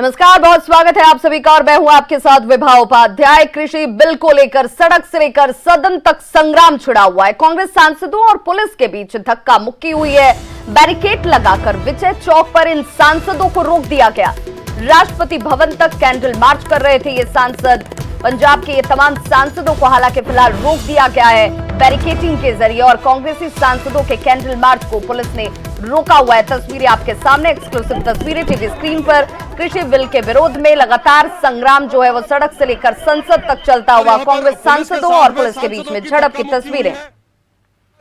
नमस्कार, बहुत स्वागत है आप सभी का और मैं हूं आपके साथ विभा उपाध्याय। कृषि बिल को लेकर सड़क से लेकर सदन तक संग्राम छिड़ा हुआ है। कांग्रेस सांसदों और पुलिस के बीच धक्का मुक्की हुई है। बैरिकेड लगाकर विजय चौक पर इन सांसदों को रोक दिया गया। राष्ट्रपति भवन तक कैंडल मार्च कर रहे थे ये सांसद। पंजाब के ये तमाम सांसदों को हालांकि फिलहाल रोक दिया गया है बैरिकेडिंग के जरिए और कांग्रेसी सांसदों के कैंडल मार्च को पुलिस ने रोका हुआ है। तस्वीरें आपके सामने, एक्सक्लूसिव तस्वीरें टीवी स्क्रीन पर। कृषि बिल के विरोध में लगातार संग्राम जो है वो सड़क से लेकर संसद तक चलता हुआ कांग्रेस सांसदों और पुलिस के बीच में झड़प की तस्वीरें।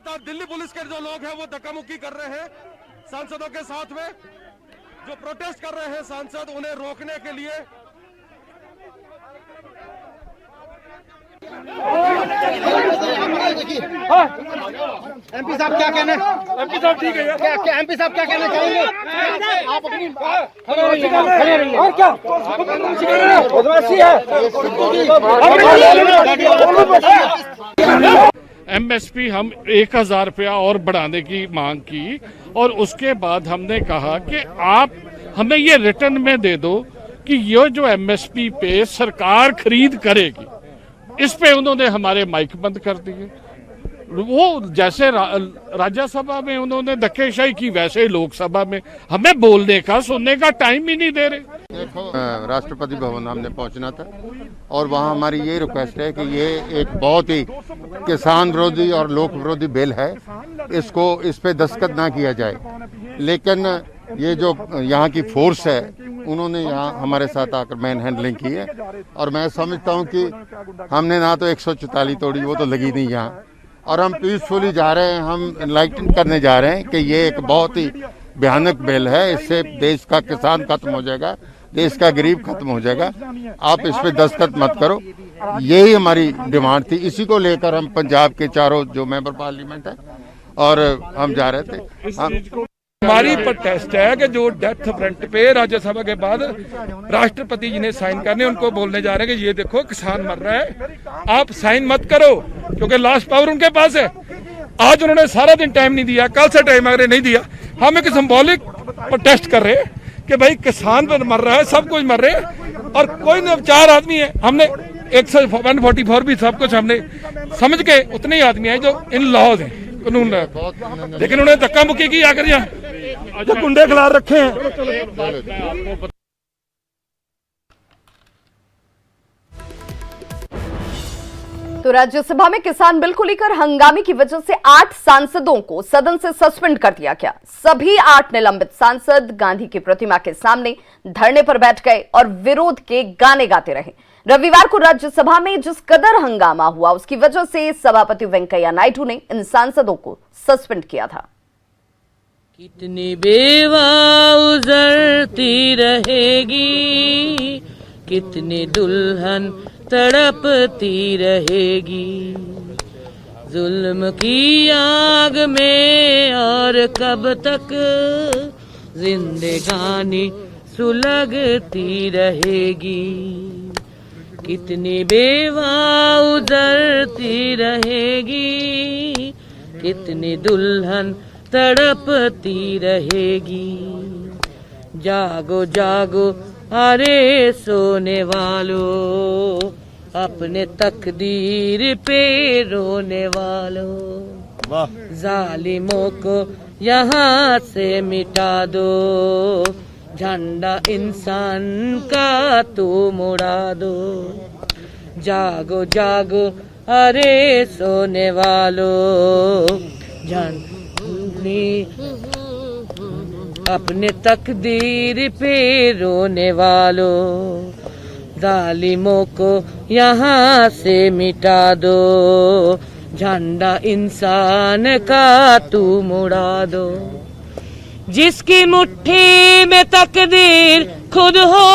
दिल्ली पुलिस के जो लोग हैं वो धक्का मुक्की कर रहे हैं सांसदों के साथ में। जो प्रोटेस्ट कर रहे हैं सांसद, उन्हें रोकने के लिए एमपी साहब क्या कहना है? एमपी साहब ठीक है क्या एमपी साहब क्या कहना चाहेंगे? आप अपनी खड़े रहिए और क्या बदमाशी है। एमएसपी हम 1000 रुपया और बढ़ाने की मांग की और उसके बाद हमने कहा कि आप हमें ये रिटर्न में दे दो कि ये जो एमएसपी पे सरकार खरीद करेगी। इस पे उन्होंने हमारे माइक बंद कर दिए। वो जैसे राज्यसभा में उन्होंने धक्केशाही की, वैसे लोकसभा में हमें बोलने का सुनने का टाइम ही नहीं दे रहे। देखो, राष्ट्रपति भवन हमने पहुंचना था और वहां हमारी ये रिक्वेस्ट है कि ये एक बहुत ही किसान विरोधी और लोक विरोधी बिल है, इस पे दस्तखत ना किया जाए। लेकिन ये जो यहाँ की फोर्स है उन्होंने यहाँ हमारे साथ आकर मैन हैंडलिंग की है और मैं समझता हूँ कि हमने ना तो 144 तोड़ी, वो तो लगी नहीं यहाँ, और हम पीसफुली जा रहे हैं। हम एनलाइटन करने जा रहे हैं कि ये एक बहुत ही भयानक बिल है। इससे देश का किसान खत्म हो जाएगा, देश का गरीब खत्म हो जाएगा। आप इस पे दस्तखत मत करो, यही हमारी डिमांड थी। इसी को लेकर हम पंजाब के चारों जो मेंबर पार्लियामेंट है और हम जा रहे थे। हमारी प्रोटेस्ट है कि जो डेथ वारंट पे राज्यसभा के बाद राष्ट्रपति जी ने साइन करने, उनको बोलने जा रहे हैं कि ये देखो किसान मर रहा है, आप साइन मत करो, क्योंकि लास्ट पावर उनके पास है। आज उन्होंने सारा दिन टाइम नहीं दिया, कल से टाइम अगर नहीं दिया। हम एक सिंबॉलिक प्रोटेस्ट कर रहे हैं कि भाई किसान पर मर रहा है, सब कुछ मर रहे हैं और कोई नहीं, 4 आदमी है। हमने 144 भी सब कुछ हमने समझ के उतने ही आदमी है जो इन लॉज हैं, कानून, लेकिन उन्होंने धक्का मुक्की की आकर जो गुंडे खिलाफ रखे हैं। तो राज्यसभा में किसान बिल को लेकर हंगामे की वजह से 8 सांसदों को सदन से सस्पेंड कर दिया गया। सभी 8 निलंबित सांसद गांधी की प्रतिमा के सामने धरने पर बैठ गए और विरोध के गाने गाते रहे। रविवार को राज्यसभा में जिस कदर हंगामा हुआ, उसकी वजह से सभापति वेंकैया नायडू ने इन सांसदों को सस्पेंड किया था। कितनी बेवा उजरती रहेगी, कितनी दुल्हन तड़पती रहेगी, जुल्म की आग में और कब तक जिंदगानी सुलगती रहेगी। कितनी बेवा उजरती रहेगी, कितनी दुल्हन तड़पती रहेगी। जागो जागो अरे सोने वालों, अपने तकदीर पे रोने वालों, जालिमों को यहाँ से मिटा दो, झंडा इंसान का तू मुड़ा दो। जागो जागो अरे सोने वालों, अपने तकदीर पे रोने वालों, जालिमों को यहाँ से मिटा दो, झंडा इंसान का तू मुड़ा दो। जिसकी मुट्ठी में तकदीर खुद हो,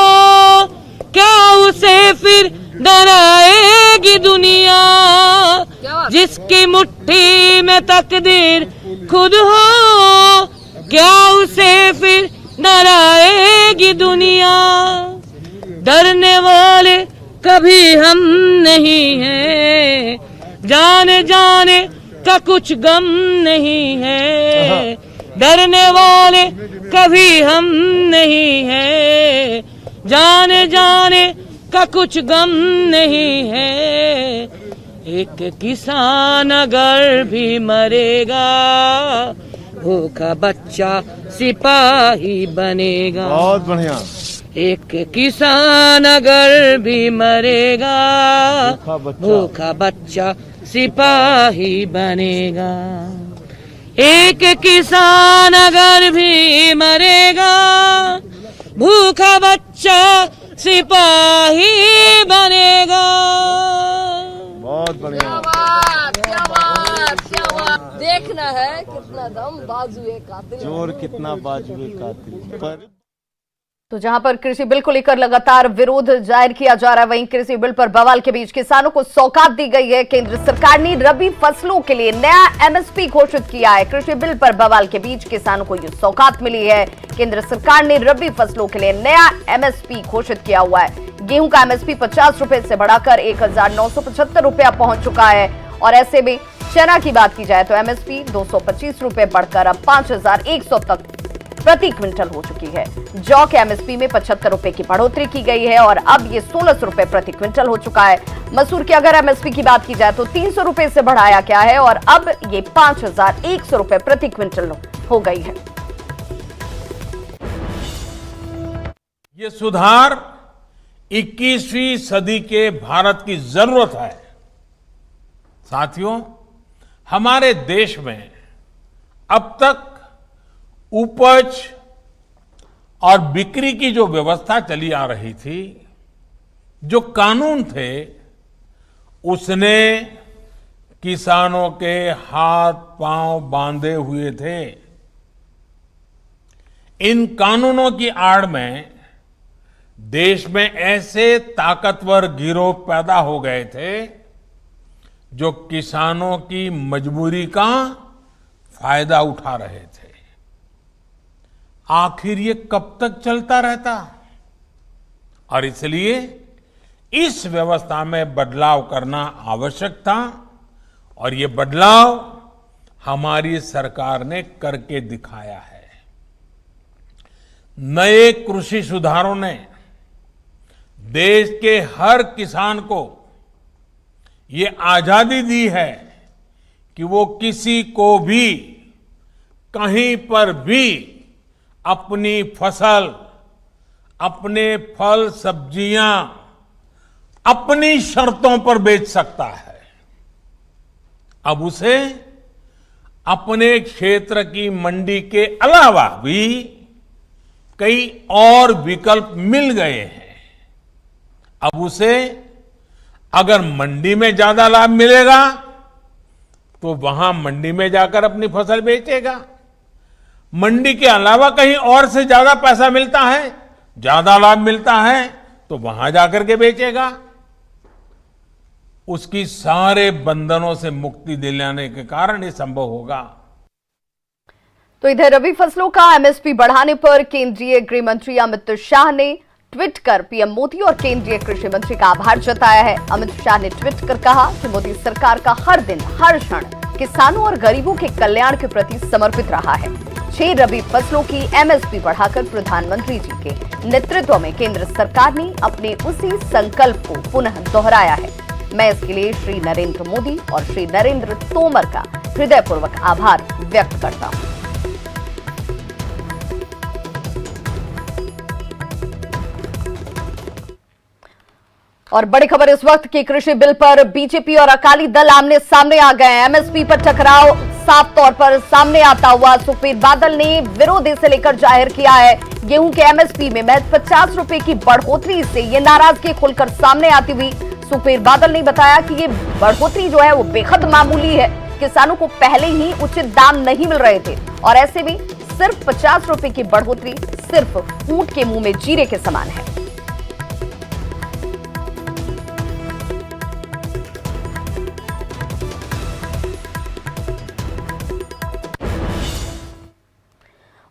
क्या उसे फिर डराएगी दुनिया। जिसकी मुट्ठी में तकदीर खुद हो, क्या उसे फिर डराएगी दुनिया। डरने वाले कभी हम नहीं हैं, जाने जाने का कुछ गम नहीं है। डरने वाले कभी हम नहीं हैं, जाने जाने का कुछ गम नहीं है, एक किसान अगर भी मरेगा, भूखा बच्चा सिपाही बनेगा। बहुत बढ़िया। एक किसान अगर भी मरेगा, भूखा बच्चा सिपाही बनेगा। एक किसान अगर भी मरेगा, भूखा बच्चा सिपाही बनेगा। बहुत बढ़िया। क्या बात। देखना है कितना दम बाजुए कातिल, जोर कितना बाजुए कातिल पर। तो जहां पर कृषि बिल को लेकर लगातार विरोध जाहिर किया जा रहा है, वहीं कृषि बिल पर बवाल के बीच किसानों को सौगात दी गई है। केंद्र सरकार ने रबी फसलों के लिए नया एमएसपी घोषित किया है। कृषि बिल पर बवाल के बीच किसानों को ये सौगात मिली है। केंद्र सरकार ने रबी फसलों के लिए नया एमएसपी घोषित किया हुआ है। गेहूं का एमएसपी 50 रुपए से बढ़ाकर 1975 रुपया पहुंच चुका है। और ऐसे में चना की बात की जाए तो एमएसपी 225 रुपए बढ़कर अब 5100 तक प्रति क्विंटल हो चुकी है। जौ के एमएसपी में 75 रुपए की बढ़ोतरी की गई है और अब ये 1600 रुपए प्रति क्विंटल हो चुका है। मसूर की अगर एमएसपी की बात की जाए तो 300 रुपए से बढ़ाया गया है और अब ये 5100 रुपए प्रति क्विंटल हो गई है। ये सुधार 21वीं सदी के भारत की जरूरत है। साथियों, हमारे देश में अब तक उपज और बिक्री की जो व्यवस्था चली आ रही थी, जो कानून थे, उसने किसानों के हाथ पांव बांधे हुए थे। इन कानूनों की आड़ में देश में ऐसे ताकतवर गिरोह पैदा हो गए थे जो किसानों की मजबूरी का फायदा उठा रहे थे। आखिर ये कब तक चलता रहता? और इसलिए इस व्यवस्था में बदलाव करना आवश्यक था और ये बदलाव हमारी सरकार ने करके दिखाया है। नए कृषि सुधारों ने देश के हर किसान को ये आजादी दी है कि वो किसी को भी कहीं पर भी अपनी फसल, अपने फल सब्जियां अपनी शर्तों पर बेच सकता है। अब उसे अपने क्षेत्र की मंडी के अलावा भी कई और विकल्प मिल गए हैं। अब उसे अगर मंडी में ज्यादा लाभ मिलेगा तो वहां मंडी में जाकर अपनी फसल बेचेगा। मंडी के अलावा कहीं और से ज्यादा पैसा मिलता है, ज्यादा लाभ मिलता है तो वहां जाकर के बेचेगा। उसकी सारे बंधनों से मुक्ति दिलाने के कारण ये संभव होगा। तो इधर रबी फसलों का एमएसपी बढ़ाने पर केंद्रीय गृह मंत्री अमित शाह ने ट्वीट कर पीएम मोदी और केंद्रीय कृषि मंत्री का आभार जताया है। अमित शाह ने ट्वीट कर कहा कि मोदी सरकार का हर दिन, हर क्षण किसानों और गरीबों के कल्याण के प्रति समर्पित रहा है। 6 रबी फसलों की एमएसपी बढ़ाकर प्रधानमंत्री जी के नेतृत्व में केंद्र सरकार ने अपने उसी संकल्प को पुनः दोहराया है। मैं इसके लिए श्री नरेंद्र मोदी और श्री नरेंद्र तोमर का हृदयपूर्वक आभार व्यक्त करता हूं। और बड़ी खबर इस वक्त की कृषि बिल पर बीजेपी और अकाली दल आमने सामने आ गए हैं। एमएसपी पर टकराव साफ तौर पर सामने आता हुआ सुखबीर बादल ने विरोध इसे लेकर जाहिर किया है। गेहूं के एमएसपी में महज 50 रुपए की बढ़ोतरी से ये नाराजगी खुलकर सामने आती हुई सुखबीर बादल ने बताया कि ये बढ़ोतरी जो है वो बेहद मामूली है। किसानों को पहले ही उचित दाम नहीं मिल रहे थे और ऐसे में सिर्फ 50 रुपए की बढ़ोतरी सिर्फ ऊंट के मुंह में जीरे के समान है।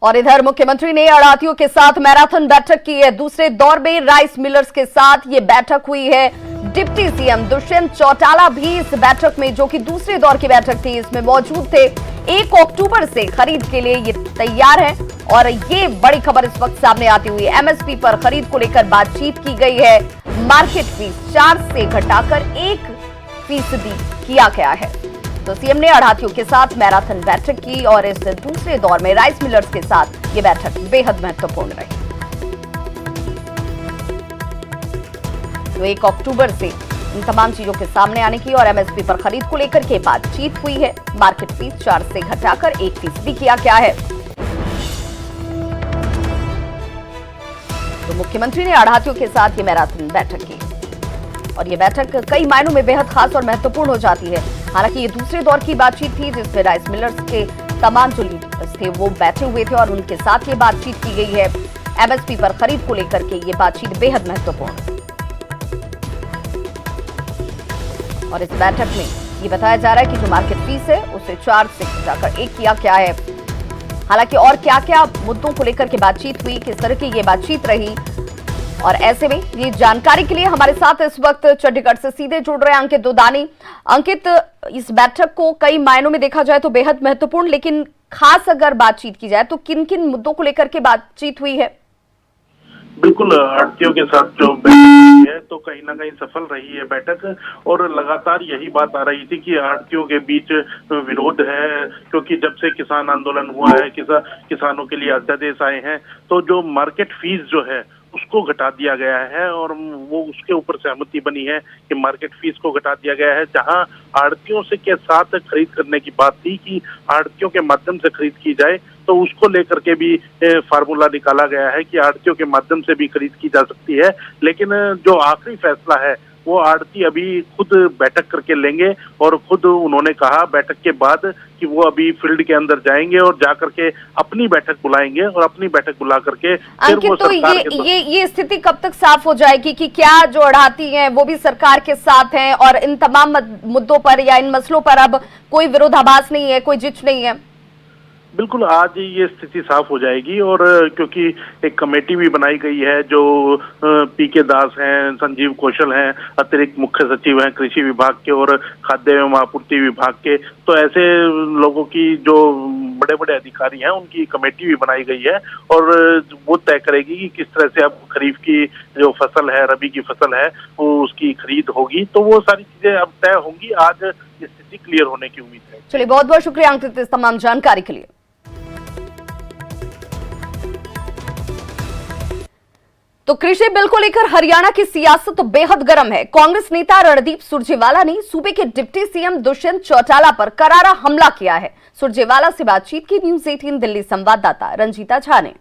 और इधर मुख्यमंत्री ने आड़तियों के साथ मैराथन बैठक की है। दूसरे दौर में राइस मिलर्स के साथ ये बैठक हुई है। डिप्टी सीएम दुष्यंत चौटाला भी इस बैठक में, जो कि दूसरे दौर की बैठक थी, इसमें मौजूद थे। 1 अक्टूबर से खरीद के लिए ये तैयार है। और ये बड़ी खबर इस वक्त सामने आती हुई एमएसपी पर खरीद को लेकर बातचीत की गई है। मार्केट फीस 4 से घटाकर 1% किया गया है। तो सीएम ने आढ़तियों के साथ मैराथन बैठक की और इस दूसरे दौर में राइस मिलर्स के साथ ये बैठक बेहद महत्वपूर्ण रही। तो 1 अक्टूबर से इन तमाम चीजों के सामने आने की और एमएसपी पर खरीद को लेकर के बातचीत हुई है। मार्केट फीस 4 से घटाकर 1% किया गया है। तो मुख्यमंत्री ने आढ़तियों के साथ ये मैराथन बैठक की और ये बैठक कई मायनों में बेहद खास और महत्वपूर्ण हो जाती है। हालांकि ये दूसरे दौर की बातचीत थी जिसमें राइस मिलर्स के तमाम जो लीडर्स थे वो बैठे हुए थे और उनके साथ ये बातचीत की गई है। एमएसपी पर खरीद को लेकर के ये बातचीत बेहद महत्वपूर्ण। और इस बैठक में ये बताया जा रहा है कि जो मार्केट फीस है उसे 4 से घटाकर 1 किया गया है। हालांकि और क्या क्या मुद्दों को लेकर के बातचीत हुई, किस तरह की ये बातचीत रही, और ऐसे में ये जानकारी के लिए हमारे साथ इस वक्त चंडीगढ़ से सीधे जुड़ रहे हैं अंकित दुदानी। अंकित, इस बैठक को कई मायनों में देखा जाए तो बेहद महत्वपूर्ण, लेकिन खास अगर बातचीत की जाए तो किन किन मुद्दों को लेकर के बातचीत हुई है? बिल्कुल, आढ़तियों के साथ जो बैठक हुई है तो कहीं ना कहीं सफल रही है बैठक, और लगातार यही बात आ रही थी कि आढ़तियों के बीच विरोध है, क्योंकि जब से किसान आंदोलन हुआ है, किसानों के लिए अध्यादेश आए हैं, तो जो मार्केट फीस जो है उसको घटा दिया गया है और वो उसके ऊपर सहमति बनी है कि मार्केट फीस को घटा दिया गया है। जहां आढ़तियों से के साथ खरीद करने की बात थी कि आढ़तियों के माध्यम से खरीद की जाए, तो उसको लेकर के भी फार्मूला निकाला गया है कि आढ़तियों के माध्यम से भी खरीद की जा सकती है। लेकिन जो आखिरी फैसला है वो आढ़ती अभी खुद बैठक करके लेंगे, और खुद उन्होंने कहा बैठक के बाद कि वो अभी फील्ड के अंदर जाएंगे और जाकर के अपनी बैठक बुलाएंगे और अपनी बैठक बुला करके फिर वो तो सरकार ये स्थिति कब तक साफ हो जाएगी कि क्या जो आढ़ती हैं वो भी सरकार के साथ हैं और इन तमाम मुद्दों पर या इन मसलों पर अब कोई विरोधाभास नहीं है, कोई जिच नहीं है? बिल्कुल, आज ये स्थिति साफ हो जाएगी, और क्योंकि एक कमेटी भी बनाई गई है जो पीके दास हैं, संजीव कौशल हैं, अतिरिक्त मुख्य सचिव हैं कृषि विभाग के और खाद्य एवं आपूर्ति विभाग के, तो ऐसे लोगों की जो बड़े बड़े अधिकारी हैं उनकी कमेटी भी बनाई गई है, और वो तय करेगी कि किस तरह से अब खरीफ की जो फसल है, रबी की फसल है, वो उसकी खरीद होगी। तो वो सारी चीजें अब तय होंगी। आज ये स्थिति क्लियर होने की उम्मीद है। चलिए, बहुत बहुत शुक्रिया अंकित इस तमाम जानकारी के लिए। तो कृषि बिल को लेकर हरियाणा की सियासत तो बेहद गर्म है। कांग्रेस नेता रणदीप सुरजेवाला ने सूबे के डिप्टी सीएम दुष्यंत चौटाला पर करारा हमला किया है। सुरजेवाला से बातचीत की न्यूज़ 18 दिल्ली संवाददाता रंजीता झा ने।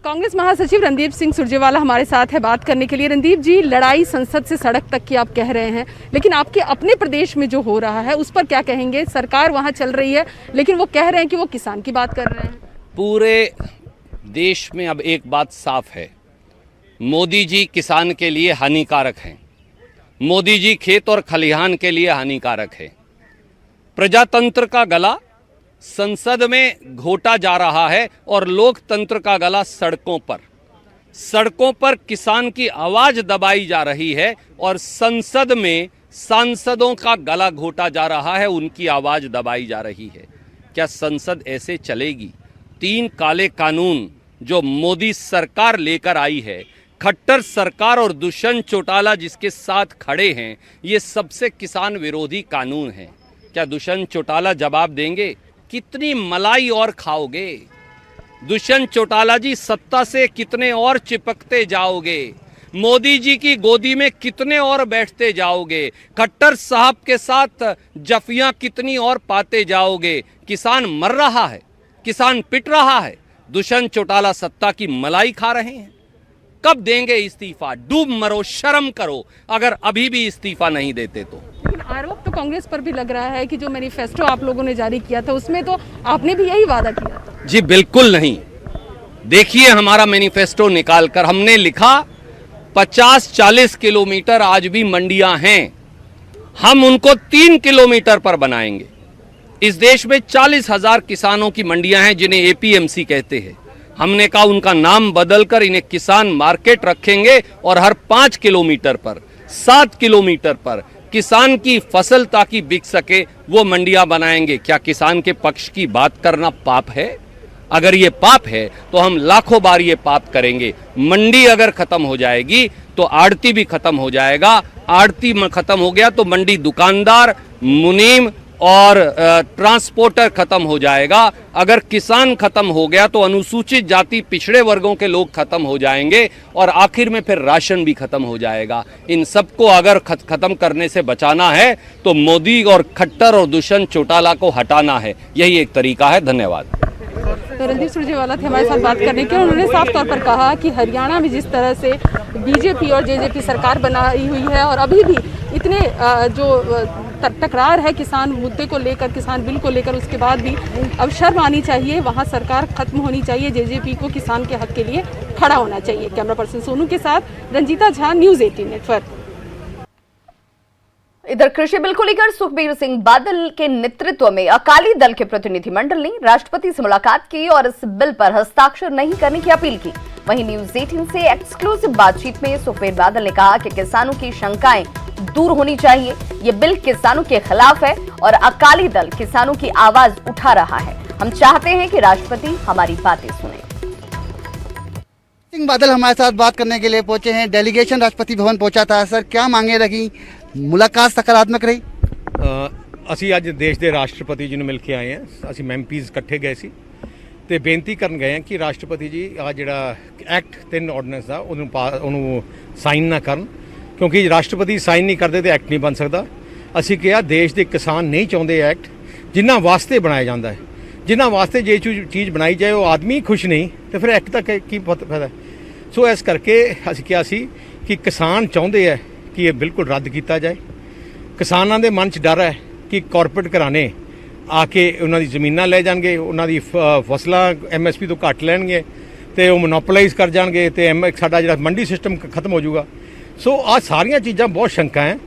कांग्रेस महासचिव रणदीप सिंह सुरजेवाला हमारे साथ है बात करने के लिए। रणदीप जी, लड़ाई संसद से सड़क तक की आप कह रहे हैं, लेकिन आपके अपने प्रदेश में जो हो रहा है उस पर क्या कहेंगे? सरकार वहां चल रही है लेकिन वो कह रहे हैं कि वो किसान की बात कर रहे हैं। पूरे देश में अब एक बात साफ है, मोदी जी किसान के लिए हानिकारक हैं, मोदी जी खेत और खलिहान के लिए हानिकारक है। प्रजातंत्र का गला संसद में घोटा जा रहा है और लोकतंत्र का गला सड़कों पर किसान की आवाज दबाई जा रही है और संसद में सांसदों का गला घोटा जा रहा है, उनकी आवाज दबाई जा रही है। क्या संसद ऐसे चलेगी? 3 काले कानून जो मोदी सरकार लेकर आई है, खट्टर सरकार और दुष्यंत चौटाला जिसके साथ खड़े हैं, ये सबसे किसान विरोधी कानून हैं। क्या दुष्यंत चौटाला जवाब देंगे? कितनी मलाई और खाओगे? दुष्यंत चौटाला जी, सत्ता से कितने और चिपकते जाओगे? मोदी जी की गोदी में कितने और बैठते जाओगे? खट्टर साहब के साथ जफियां कितनी और पाते जाओगे? किसान मर रहा है, किसान पिट रहा है, दुष्यंत चौटाला सत्ता की मलाई खा रहे हैं। कब देंगे इस्तीफा? डूब मरो, शर्म करो अगर अभी भी इस्तीफा नहीं देते तो। लेकिन आरोप तो कांग्रेस पर भी लग रहा है कि जो मैनिफेस्टो आप लोगों ने जारी किया था उसमें तो आपने भी यही वादा किया था। जी बिल्कुल नहीं। देखिए हमारा मैनिफेस्टो निकालकर हमने लिखा 50-40 किलोमीटर आज भी मंडियां हैं, हम उनको 3 किलोमीटर पर बनाएंगे। इस देश में 40,000 किसानों की मंडियां हैं जिन्हें एपीएमसी कहते हैं। हमने कहा उनका नाम बदलकर इन्हें किसान मार्केट रखेंगे और हर 5 किलोमीटर पर, 7 किलोमीटर पर किसान की फसल ताकि बिक सके वो मंडियां बनाएंगे। क्या किसान के पक्ष की बात करना पाप है? अगर ये पाप है तो हम लाखों बार ये पाप करेंगे। मंडी अगर खत्म हो जाएगी तो आड़ती भी खत्म हो जाएगा, आड़ती खत्म हो गया तो मंडी दुकानदार, मुनीम और ट्रांसपोर्टर खत्म हो जाएगा। अगर किसान खत्म हो गया तो अनुसूचित जाति पिछड़े वर्गों के लोग खत्म हो जाएंगे और आखिर में फिर राशन भी खत्म हो जाएगा। इन सबको अगर खत्म करने से बचाना है तो मोदी और खट्टर और दुष्यंत चौटाला को हटाना है, यही एक तरीका है। धन्यवाद। तो रणदीप सुरजेवाला थे हमारे साथ बात करने के। उन्होंने साफ तौर पर कहा कि हरियाणा में जिस तरह से बीजेपी और जेजेपी सरकार बनाई हुई है और अभी भी इतने जो तकरार है किसान मुद्दे को लेकर, किसान बिल को लेकर, उसके बाद भी अब शर्म आनी चाहिए, वहाँ सरकार खत्म होनी चाहिए, जेजेपी को किसान के हक के लिए खड़ा होना चाहिए। कैमरा पर्सन सोनू के साथ रंजीता झा, न्यूज़ 18 नेटवर्क। इधर कृषि बिल को लेकर सुखबीर सिंह बादल के नेतृत्व में अकाली दल के प्रतिनिधिमंडल ने राष्ट्रपति से मुलाकात की और इस बिल पर हस्ताक्षर नहीं करने की अपील की। वहीं न्यूज़ 18 से एक्सक्लूसिव बातचीत में सुखबीर बादल ने कहा कि किसानों की शंकाएं दूर होनी चाहिए। ये बिल किसानों के खिलाफ है और अकाली दल किसानों की आवाज उठा रहा है। हम चाहते हैं कि राष्ट्रपति हमारी बातें सुने। सिंह बादल हमारे साथ बात करने के लिए पहुंचे हैं। डेलीगेशन राष्ट्रपति भवन पहुंचा था। सर, क्या मांगे रखी? मुलाकात सकारात्मक रही? ਅਸੀਂ ਅੱਜ ਦੇਸ਼ ਦੇ ਰਾਸ਼ਟਰਪਤੀ ਜੀ ਨੂੰ ਮਿਲ ਕੇ ਆਏ ਹਾਂ। ਅਸੀਂ ਐਮਪੀਜ਼ ਇਕੱਠੇ ਗਏ ਸੀ ਤੇ ਬੇਨਤੀ ਕਰਨ ਗਏ ਹਾਂ ਕਿ ਰਾਸ਼ਟਰਪਤੀ ਜੀ ਆ ਜਿਹੜਾ ਐਕਟ 3 ਆਰਡੀਨੈਂਸ ਦਾ ਉਹਨੂੰ ਸਾਈਨ ਨਾ ਕਰਨ, ਕਿਉਂਕਿ ਰਾਸ਼ਟਰਪਤੀ ਸਾਈਨ ਨਹੀਂ ਕਰਦੇ ਤੇ ਐਕਟ ਨਹੀਂ ਬਣ ਸਕਦਾ। ਅਸੀਂ ਕਿਹਾ ਦੇਸ਼ ਦੇ ਕਿਸਾਨ ਨਹੀਂ ਚਾਹੁੰਦੇ ਐਕਟ, ਜਿਨ੍ਹਾਂ ਵਾਸਤੇ ਬਣਾਇਆ ਜਾਂਦਾ ਹੈ, ਜਿਨ੍ਹਾਂ ਵਾਸਤੇ ਜੇ ਚੀਜ਼ ਬਣਾਈ ਜਾਏ ਉਹ ਆਦਮੀ ਖੁਸ਼ ਨਹੀਂ ਤੇ ਫਿਰ ਐਕਟ ਦਾ ਕੀ ਫਾਇਦਾ। ਸੋ ਇਸ ਕਰਕੇ ਅਸੀਂ ਕਿਹਾ ਸੀ ਕਿ ਕਿਸਾਨ ਚਾਹੁੰਦੇ ਹੈ ਕਿ ਇਹ ਬਿਲਕੁਲ ਰੱਦ ਕੀਤਾ ਜਾਏ। ਕਿਸਾਨਾਂ ਦੇ ਮਨ 'ਚ ਡਰ ਹੈ ਕਿ ਕਾਰਪੋਰੇਟ ਘਰਾਣੇ ਆ ਕੇ ਉਹਨਾਂ ਦੀ ਜ਼ਮੀਨਾਂ ਲੈ ਜਾਣਗੇ, ਉਹਨਾਂ ਦੀ ਫਸਲਾਂ MSP ਤੋਂ ਘੱਟ ਲੈਣਗੇ ਤੇ ਉਹ ਮੋਨੋਪੋਲਾਈਜ਼ ਕਰ ਜਾਣਗੇ ਤੇ ਸਾਡਾ ਜਿਹੜਾ ਮੰਡੀ ਸਿਸਟਮ ਖਤਮ ਹੋ ਜਾਊਗਾ। ਸੋ ਆ ਸਾਰੀਆਂ ਚੀਜ਼ਾਂ ਬਹੁਤ ਸ਼ੰਕਾ ਹੈ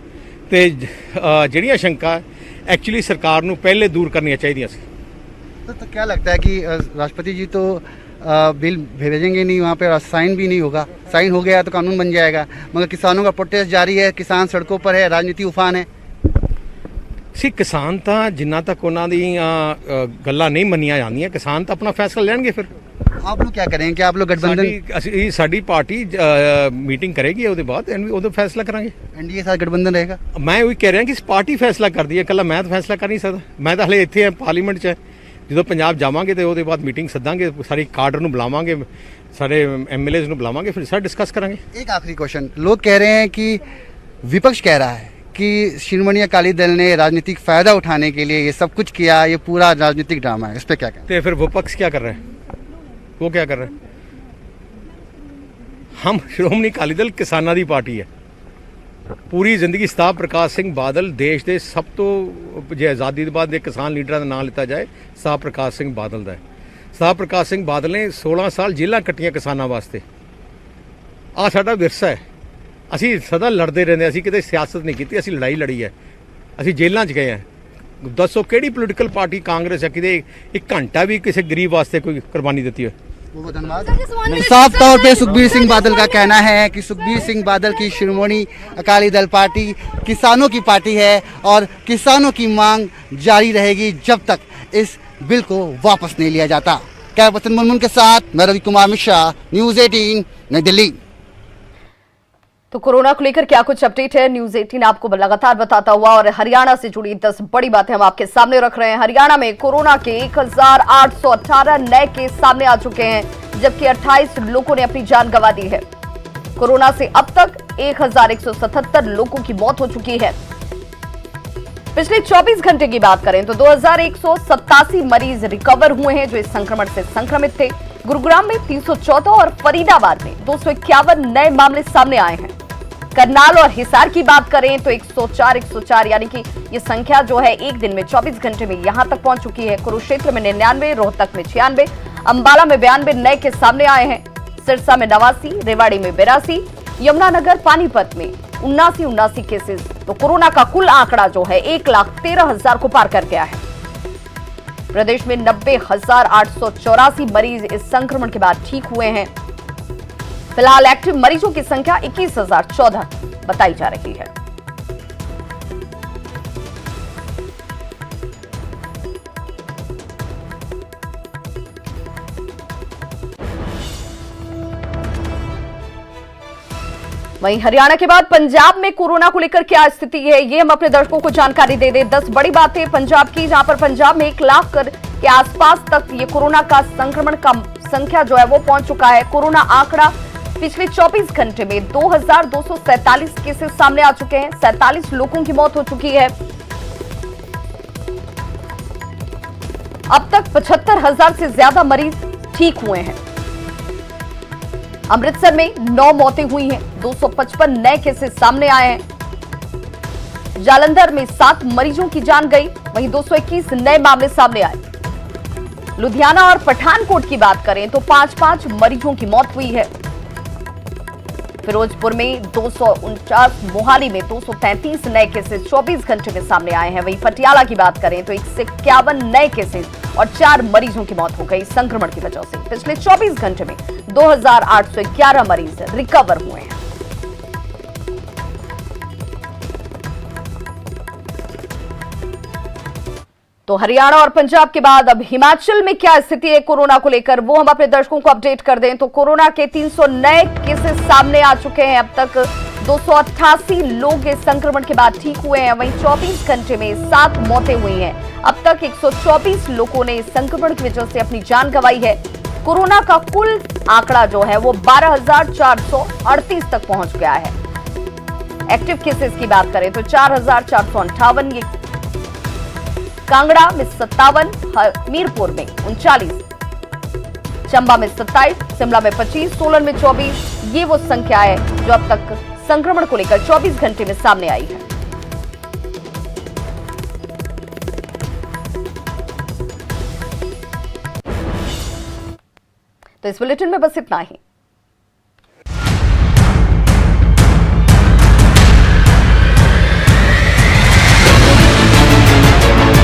ਤੇ ਜਿਹੜੀਆਂ ਸ਼ੰਕਾ एक्चुअली सरकार ਨੂੰ ਪਹਿਲੇ दूर करनी चाहिए ਸੀ। तो क्या लगता है कि राष्ट्रपति जी तो बिल भेजेंगे नहीं, वहाँ पे साइन भी नहीं होगा। साइन हो गया तो कानून बन जाएगा, मगर किसानों का प्रोटेस्ट जारी है, किसान सड़कों पर है, राजनीति उफान है। सी किसान तो जिन्ना तक उन्होंने गल्लां नहीं मनिया जांदियां, किसान तो अपना फैसला लेंगे। फिर आप लोग क्या करेंगे? क्या आप लोग गठबंधन? साडी पार्टी मीटिंग करेगी, उसके बाद उदो फैसला करांगे। एनडीए साथ गठबंधन रहेगा? मैं वही कह रहा कि पार्टी फैसला कर दी है, कला मैं तो फैसला कर नहीं सकता। मैं तो हले इत्थे पार्लीमेंट च जो पंजाब जावांगे तो उसके बाद मीटिंग सदांगे, सारी काडर नूं बुलावांगे, सारे MLAs नूं बुलावांगे, फिर सारा डिस्कस करांगे। एक आखिरी क्वेश्चन, लोग कह रहे हैं कि विपक्ष कह रहा है कि शिरोमणि अकाली दल ने राजनीतिक फायदा उठाने के लिए ये सब कुछ किया, ये पूरा राजनीतिक ड्रामा है, इस पे क्या कहते हैं? फिर विपक्ष क्या कर रहे हैं? वो क्या कर रहे हैं? हम शिरोमणि अकाली दल किसानां दी पार्टी है। पूरी जिंदगी सताब प्रकाश सिंह बादल देश के सब तो जो आज़ादी के बाद के किसान लीडर का नाम लिता जाए, सताब प्रकाश सिंह बादल का है। सताब प्रकाश सिंह बादल ने 16 साल जेलां कट्टियां किसानों वास्ते। आ साडा विरसा है, असी सदा लड़ते रहते, असी किते सियासत नहीं की, असी लड़ाई लड़ी है, असी जेलों च गए हैं। दसो किहड़ी पोलिटिकल पार्टी कांग्रेस है किते एक घंटा भी किसी गरीब वास्ते कोई कुर्बानी दी है? साफ तौर पे सुखबीर सिंह बादल का कहना है कि सुखबीर सिंह बादल की शिरोमणि अकाली दल पार्टी किसानों की पार्टी है और किसानों की मांग जारी रहेगी जब तक इस बिल को वापस नहीं लिया जाता। कैमरा मुनमुन के साथ मैं रवि कुमार मिश्रा, न्यूज़ 18 नई दिल्ली। तो कोरोना को लेकर क्या कुछ अपडेट है, न्यूज़ 18 आपको लगातार बताता हुआ, और हरियाणा से जुड़ी 10 बड़ी बातें हम आपके सामने रख रहे हैं। हरियाणा में कोरोना के 1818 नए केस सामने आ चुके हैं, जबकि 28 लोगों ने अपनी जान गंवा दी है। कोरोना से अब तक 1177 लोगों की मौत हो चुकी है। पिछले 24 घंटे की बात करें तो 2187 मरीज रिकवर हुए हैं जो इस संक्रमण से संक्रमित थे। गुरुग्राम में 314 और फरीदाबाद में 251 नए मामले सामने आए हैं। करनाल और हिसार की बात करें तो 104 यानी कि ये संख्या जो है एक दिन में 24 घंटे में यहां तक पहुंच चुकी है। कुरुक्षेत्र में 99, रोहतक में 96, अंबाला में 92 नए केस सामने आए हैं। सिरसा में 89, रेवाड़ी में 82, यमुनानगर पानीपत में 79 केसेस। तो कोरोना का कुल आंकड़ा जो है 1,13,000 को पार कर गया है। प्रदेश में 90,884 मरीज इस संक्रमण के बाद ठीक हुए हैं। फिलहाल एक्टिव मरीजों की संख्या 21,014 बताई जा रही है। वहीं हरियाणा के बाद पंजाब में कोरोना को लेकर क्या स्थिति है, ये हम अपने दर्शकों को जानकारी दे दें। 10 बड़ी बातें पंजाब की, जहां पर पंजाब में 1 लाख के आसपास तक ये कोरोना का संक्रमण का संख्या जो है वो पहुंच चुका है। कोरोना आंकड़ा पिछले 24 घंटे में 2247 केसेस सामने आ चुके हैं। 47 लोगों की मौत हो चुकी है। अब तक 75,000 से ज्यादा मरीज ठीक हुए हैं। अमृतसर में 9 मौतें हुई हैं। 255 नए केसेस सामने आए हैं। जालंधर में 7 मरीजों की जान गई, वहीं 221 नए मामले सामने आए। लुधियाना और पठानकोट की बात करें तो 5-5 मरीजों की मौत हुई है। फिरोजपुर में 249, मोहाली में 233 नए केसेस 24 घंटे में सामने आए हैं। वहीं पटियाला की बात करें तो 151 नए केसेस और 4 मरीजों की मौत हो गई संक्रमण की वजह से। पिछले 24 घंटे में 2811 मरीज रिकवर हुए हैं। तो हरियाणा और पंजाब के बाद अब हिमाचल में क्या स्थिति है कोरोना को लेकर, वो हम अपने दर्शकों को अपडेट कर दें। तो कोरोना के 300 नए केसेस सामने आ चुके हैं। अब तक 288 लोग इस संक्रमण के बाद ठीक हुए हैं। वहीं 24 घंटे में 7 मौतें हुई हैं। अब तक 124 लोगों ने इस संक्रमण की वजह से अपनी जान गंवाई है। कोरोना का कुल आंकड़ा जो है वो 12,438 तक पहुंच गया है। एक्टिव केसेस की बात करें तो 4,458, ये कांगड़ा में 57, हमीरपुर में 39, चंबा में 27, शिमला में 25, सोलन में 24, ये वो संख्या है जो अब तक संक्रमण को लेकर 24 घंटे में सामने आई है। तो इस बुलेटिन में बस इतना ही।